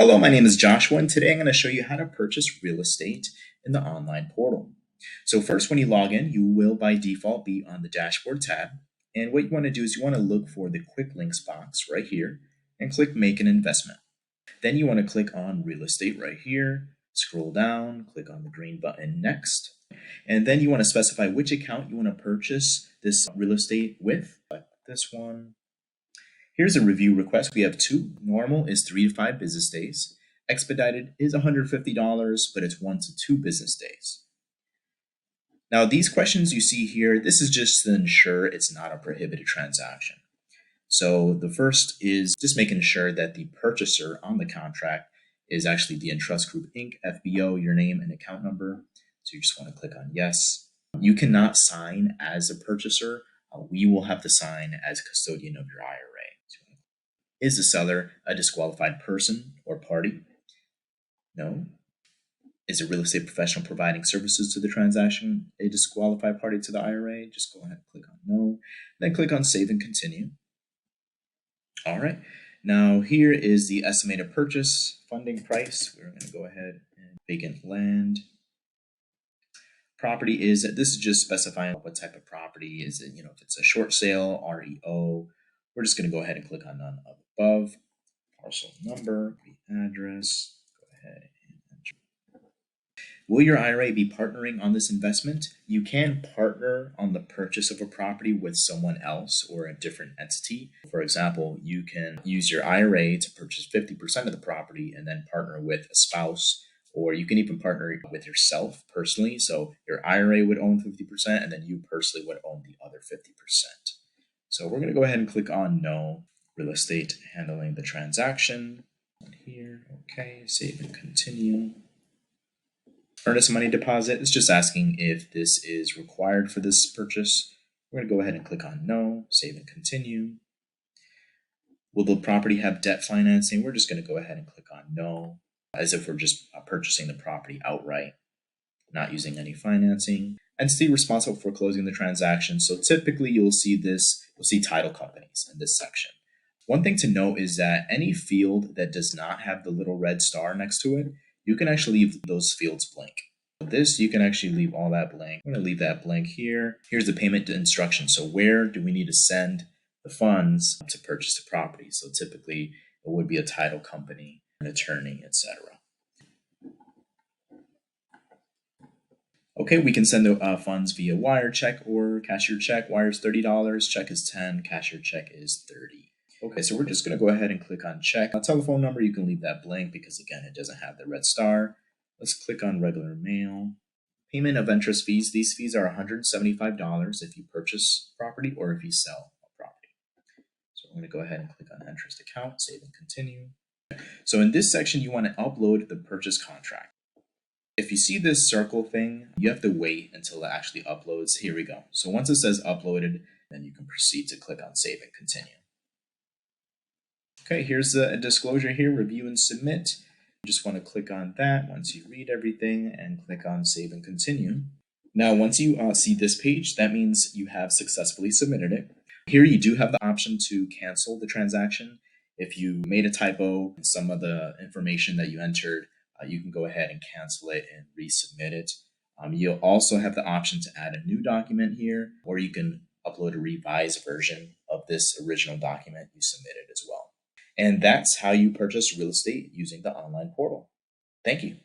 Hello, my name is Joshua, and today I'm going to show you how to purchase real estate in the online portal. So first, when you log in, you will by default be on the dashboard tab. And what you want to do is you want to look for the quick links box right here and click make an investment. Then you want to click on real estate right here, scroll down, click on the green button next. And then you want to specify which account you want to purchase this real estate with. Like this one. Here's a review request. We have two. Normal is 3 to 5 business days. Expedited is $150, but it's 1 to 2 business days. Now, these questions you see here, this is just to ensure it's not a prohibited transaction. So the first is just making sure that the purchaser on the contract is actually the Entrust Group Inc., FBO, your name and account number. So you just want to click on yes. You cannot sign as a purchaser. We will have to sign as custodian of your IRA. Is the seller a disqualified person or party? No. Is a real estate professional providing services to the transaction a disqualified party to the IRA? Just go ahead and click on no. Then click on save and continue. All right. Now here is the estimated purchase funding price. We're going to go ahead and vacant land. Property is, this is just specifying what type of property is it, if it's a short sale, REO. We're just going to go ahead and click on none of above. Parcel number, the address. Go ahead and enter. Will your IRA be partnering on this investment? You can partner on the purchase of a property with someone else or a different entity. For example, you can use your IRA to purchase 50% of the property and then partner with a spouse, or you can even partner with yourself personally. So your IRA would own 50% and then you personally would own the other 50%. So we're going to go ahead and click on no. Real estate handling the transaction. Here, okay, save and continue. Earnest money deposit is just asking if this is required for this purchase. We're going to go ahead and click on no, save and continue. Will the property have debt financing? We're just going to go ahead and click on no, as if we're just purchasing the property outright, not using any financing. Entity responsible for closing the transaction. So typically you'll see title companies in this section. One thing to note is that any field that does not have the little red star next to it, you can actually leave those fields blank. This, you can actually leave all that blank. I'm going to leave that blank here. Here's the payment instruction. So where do we need to send the funds to purchase the property? So typically it would be a title company, an attorney, etc. Okay, we can send the funds via wire, check, or cashier check. Wire is $30, check is $10, cashier check is $30. Okay, so we're just going to go ahead and click on check. A telephone number, you can leave that blank because, again, it doesn't have the red star. Let's click on regular mail. Payment of interest fees. These fees are $175 if you purchase property or if you sell a property. So we're going to go ahead and click on interest account, save and continue. So in this section, you want to upload the purchase contract. If you see this circle thing, you have to wait until it actually uploads. Here we go. So once it says uploaded, then you can proceed to click on save and continue. Okay, here's a disclosure here, review and submit. You just want to click on that once you read everything and click on save and continue. Now, once you see this page, that means you have successfully submitted it. Here you do have the option to cancel the transaction. If you made a typo in some of the information that you entered, you can go ahead and cancel it and resubmit it. You'll also have the option to add a new document here, or you can upload a revised version of this original document you submitted as well. And that's how you purchase real estate using the online portal. Thank you.